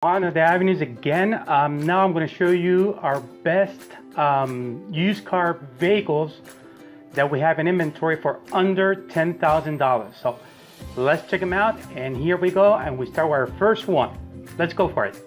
On the avenues again. Now I'm going to show you our best used car vehicles that we have in inventory for under $10,000. So let's check them out, and here we go, and we start with our first one. Let's go for it.